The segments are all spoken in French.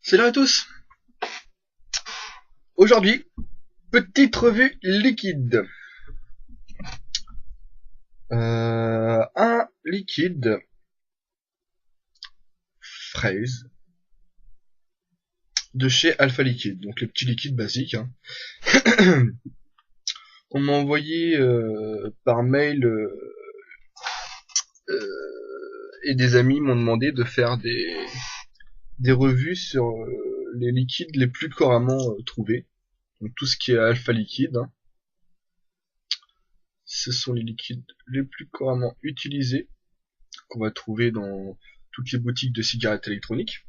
Salut à tous. Aujourd'hui, petite revue liquide. Un liquide fraise de chez Alpha Liquide, donc les petits liquides basiques. Hein. On m'a envoyé par mail et des amis m'ont demandé de faire des revues sur les liquides les plus couramment trouvés. Donc tout ce qui est Alpha Liquide. Hein. Ce sont les liquides les plus couramment utilisés qu'on va trouver dans toutes les boutiques de cigarettes électroniques.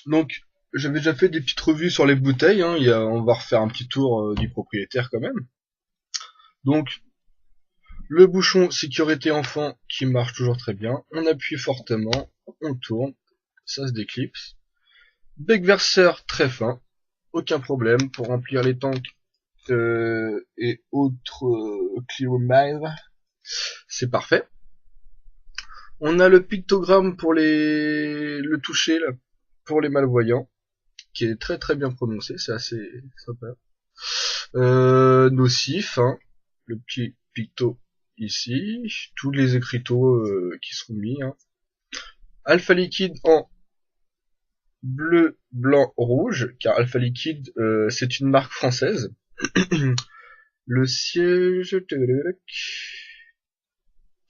Donc j'avais déjà fait des petites revues sur les bouteilles, hein. On va refaire un petit tour du propriétaire quand même. Donc le bouchon sécurité enfant qui marche toujours très bien, on appuie fortement, on tourne, ça se déclipse. Bec verseur très fin, aucun problème pour remplir les tanks et autres Clearmile, c'est parfait. On a le pictogramme pour le toucher là, pour les malvoyants, qui est très très bien prononcé, c'est assez sympa. Nocif, hein, le petit picto ici, tous les écriteaux qui seront mis. Hein. Alpha Liquide en bleu, blanc, rouge, car Alpha Liquide c'est une marque française. Le siège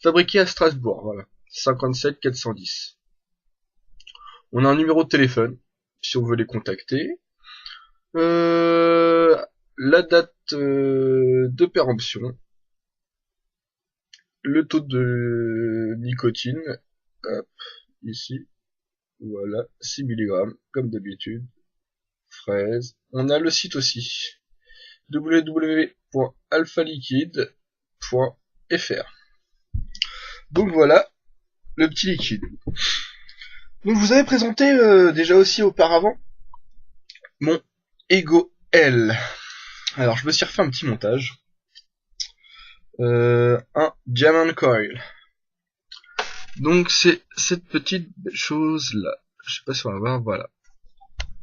fabriqué à Strasbourg, voilà, 57 410. On a un numéro de téléphone si on veut les contacter. La date de péremption, le taux de nicotine, hop, ici, voilà, 6 mg, comme d'habitude, fraise. On a le site aussi, www.alphaliquide.fr. Donc voilà, le petit liquide. Donc je vous avais présenté déjà aussi auparavant mon Ego L. Alors je me suis refait un petit montage. Un Diamond Coil. Donc c'est cette petite chose là. Je sais pas si on va voir, voilà.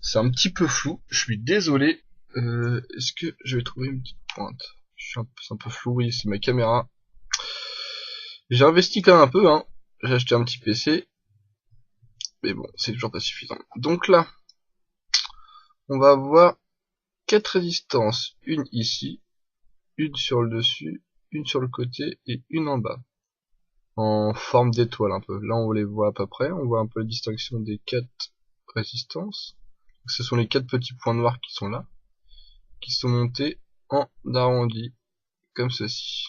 C'est un petit peu flou, je suis désolé. Est-ce que je vais trouver une petite pointe? C'est un peu flou, oui, c'est ma caméra. J'ai investi quand même un peu, hein. J'ai acheté un petit PC. Mais bon, c'est toujours pas suffisant. Donc là, on va avoir 4 résistances. Une ici, une sur le dessus, une sur le côté et une en bas. En forme d'étoile un peu. Là on les voit à peu près, on voit un peu la distinction des 4 résistances. Donc, ce sont les 4 petits points noirs qui sont là, qui sont montés en arrondi, comme ceci.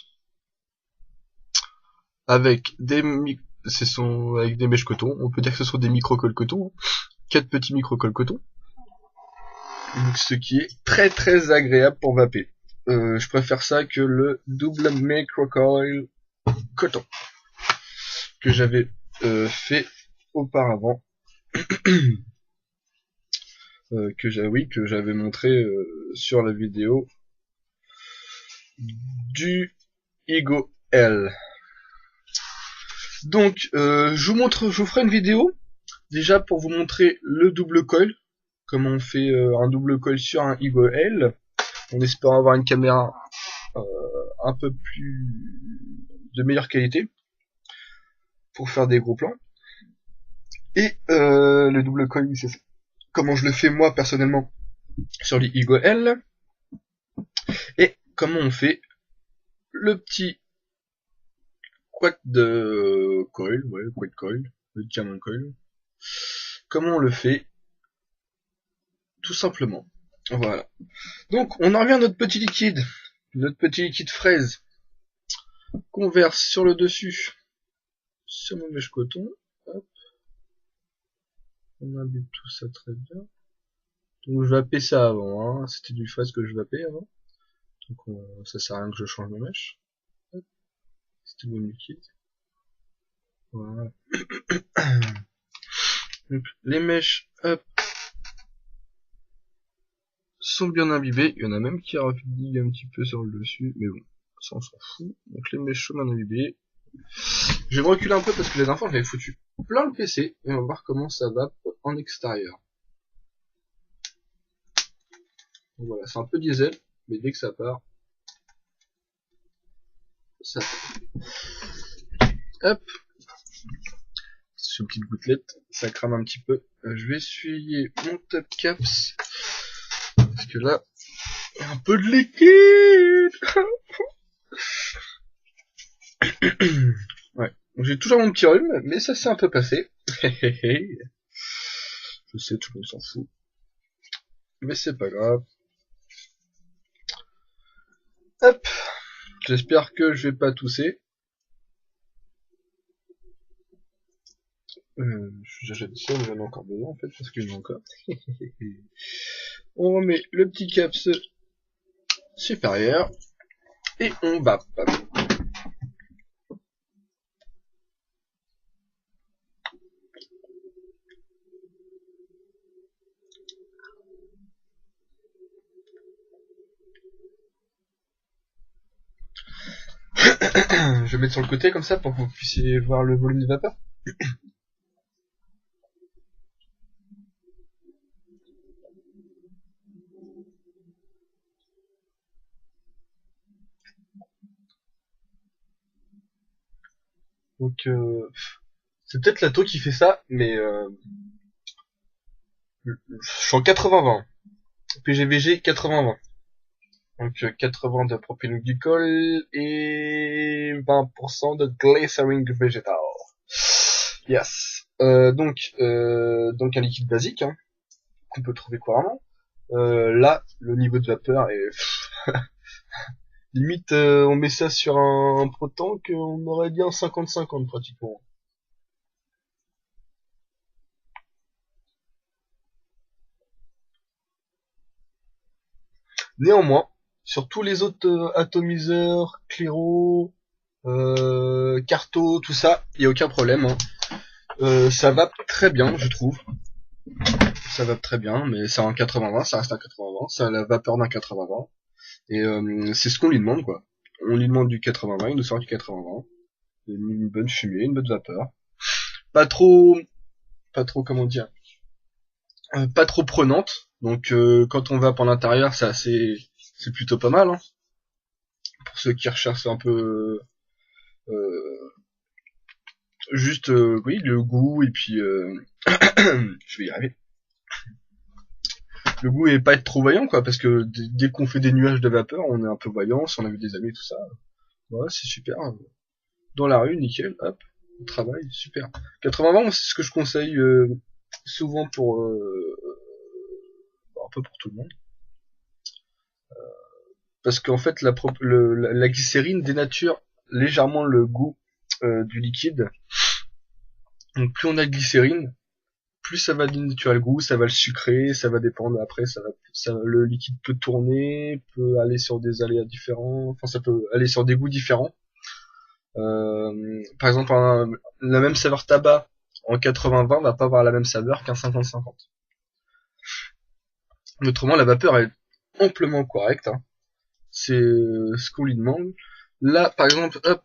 Avec des mèches coton, on peut dire que ce sont des micro-cols coton, 4 petits micro-cols coton. Donc, ce qui est très très agréable pour vaper. Je préfère ça que le double micro-coil coton que j'avais fait auparavant. Que j'avais montré sur la vidéo du Ego L. Donc je vous ferai une vidéo déjà pour vous montrer le double coil, comment on fait un double coil sur un Ego L, en espérant avoir une caméra un peu plus de meilleure qualité pour faire des gros plans. Et le double coil, c'est comment je le fais moi personnellement sur les Ego L, et comment on fait le petit quad de coil, quad coil, le diamond coil. Comment on le fait? Tout simplement. Voilà. Donc on en revient à notre petit liquide fraise, qu'on verse sur le dessus, sur mon mèche coton. Hop. On imbibe tout ça très bien. Donc je vapais ça avant, hein. C'était du fraise que je vapais avant. Donc ça sert à rien que je change ma mèche. C'était mon liquide. Voilà. Donc, les mèches, hop, sont bien imbibées. Il y en a même qui ravignent un petit peu sur le dessus, mais bon, ça on s'en fout. Donc les mèches sont bien imbibées. Je vais me reculer un peu parce que la dernière fois j'avais foutu plein le PC et on va voir comment ça va en extérieur. Donc voilà, c'est un peu diesel, mais dès que ça part, ça part. Hop, c'est une petite gouttelette, ça crame un petit peu. Je vais essuyer mon top caps parce que là, il y a un peu de liquide. Ouais, j'ai toujours mon petit rhume, mais ça s'est un peu passé. Je sais, tout le monde s'en fout, mais c'est pas grave. Hop, j'espère que je vais pas tousser. J'achète ça, mais j'en ai encore besoin en fait, parce qu'il y en a encore. On remet le petit caps supérieur et on va. Je vais mettre sur le côté comme ça pour que vous puissiez voir le volume de vapeur. Donc c'est peut-être la taux qui fait ça, mais je suis en 80-20. PGVG 80-20. Donc 80 de propylenglycol et 20% de glycerine végétal. Yes. Donc un liquide basique hein, qu'on peut trouver couramment. Là, le niveau de vapeur est limite on met ça sur un proton qu'on aurait dit un 50-50 pratiquement. Néanmoins, sur tous les autres atomiseurs, Clairo, Carto, tout ça, il n'y a aucun problème. Hein. Ça va très bien, je trouve. Ça va très bien, mais c'est un 80-20, ça reste un 80-20, ça a la vapeur d'un 80-20. Et c'est ce qu'on lui demande, quoi. On lui demande du 80-20, il nous sort du 80-20. Une bonne fumée, une bonne vapeur. Pas trop, comment dire, pas trop prenante. Donc quand on va pour l'intérieur, c'est plutôt pas mal. Hein. Pour ceux qui recherchent un peu juste oui le goût et puis je vais y arriver. Le goût est pas être trop voyant quoi parce que dès qu'on fait des nuages de vapeur on est un peu voyant si on a vu des amis tout ça. Ouais c'est super. Dans la rue nickel hop au travail super. 80-20 c'est ce que je conseille souvent pour un peu pour tout le monde. Parce qu'en fait la glycérine dénature légèrement le goût du liquide. Donc plus on a de glycérine, plus ça va dénaturer le goût, ça va le sucrer, ça va dépendre après, le liquide peut tourner, peut aller sur des aléas différents, enfin ça peut aller sur des goûts différents. Par exemple, la même saveur tabac en 80-20 va pas avoir la même saveur qu'un 50-50. Autrement, la vapeur est amplement correcte. Hein. C'est ce qu'on lui demande. Là, par exemple, hop,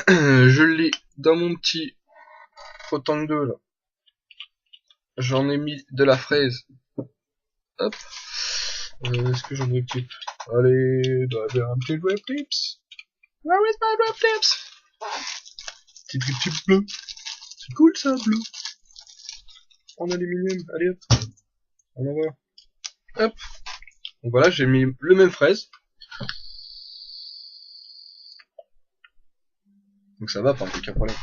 je l'ai dans mon petit Photon 2 là. J'en ai mis de la fraise. Hop. Est-ce que j'en ai une petite? Allez, doit y avoir un petit web tips. Where is my web tips? Petit trip bleu. C'est cool ça, bleu. En aluminium. Allez hop. On envoie. Hop. Donc voilà, j'ai mis le même fraise. Donc ça va, pas aucun problème.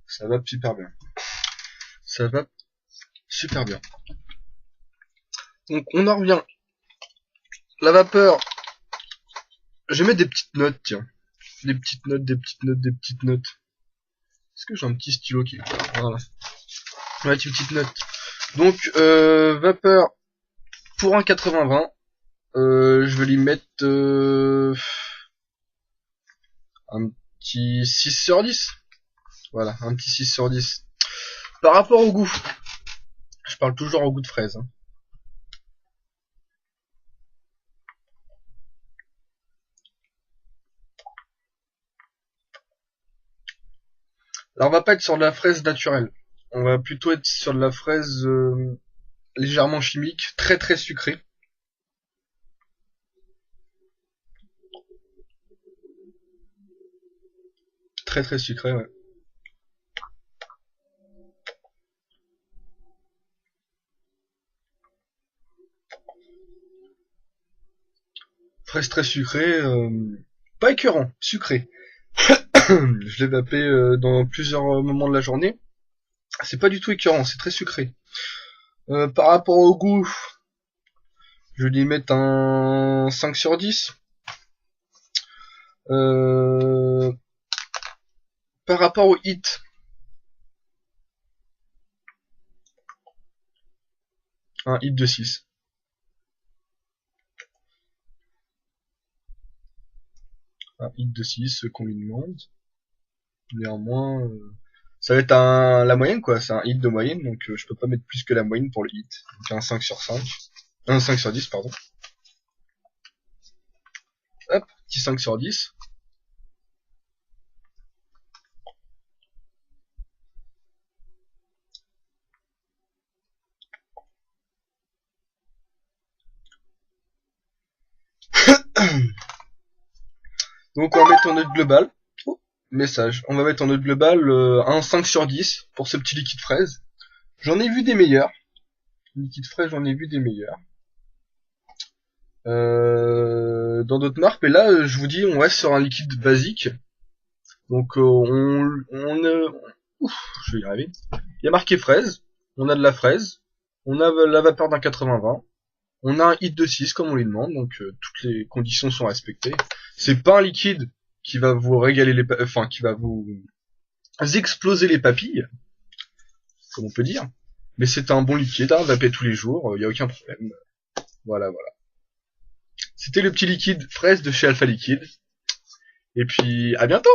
Ça va super bien. Ça va super bien. Donc on en revient. La vapeur. Je vais mettre des petites notes, tiens. Des petites notes. Est-ce que j'ai un petit stylo qui est là? Voilà. Ouais, une petite note. Donc, vapeur pour un 80-20. Je vais lui mettre un petit 6 sur 10. Voilà, un petit 6 sur 10. Par rapport au goût, je parle toujours au goût de fraise. Hein. Alors on va pas être sur de la fraise naturelle. On va plutôt être sur de la fraise légèrement chimique, très très sucrée. Très très sucrée, ouais. Fraise très sucrée, pas écœurant, sucré. Je l'ai vapé dans plusieurs moments de la journée. C'est pas du tout écœurant, c'est très sucré. Par rapport au goût, je vais lui mettre un 5 sur 10. Par rapport au hit, un hit de 6. Un hit de 6 qu'on lui demande. Néanmoins, ça va être la moyenne quoi, c'est un hit de moyenne, donc je peux pas mettre plus que la moyenne pour le hit. Donc un 5 sur 5. Un 5 sur 10, pardon. Hop, petit 5 sur 10. Donc on va mettre en note globale. Oh, message. On va mettre en note globale un 5 sur 10 pour ce petit liquide fraise. J'en ai vu des meilleurs. Liquide fraise, j'en ai vu des meilleurs. Dans d'autres marques, mais là, je vous dis, on reste sur un liquide basique. Donc ouf, je vais y arriver. Il y a marqué fraise. On a de la fraise. On a la vapeur d'un 80-20. On a un hit de 6 comme on lui demande, donc toutes les conditions sont respectées. C'est pas un liquide qui va vous régaler qui va vous exploser les papilles, comme on peut dire. Mais c'est un bon liquide à vaper tous les jours, y a aucun problème. Voilà. C'était le petit liquide fraise de chez Alpha Liquide. Et puis à bientôt.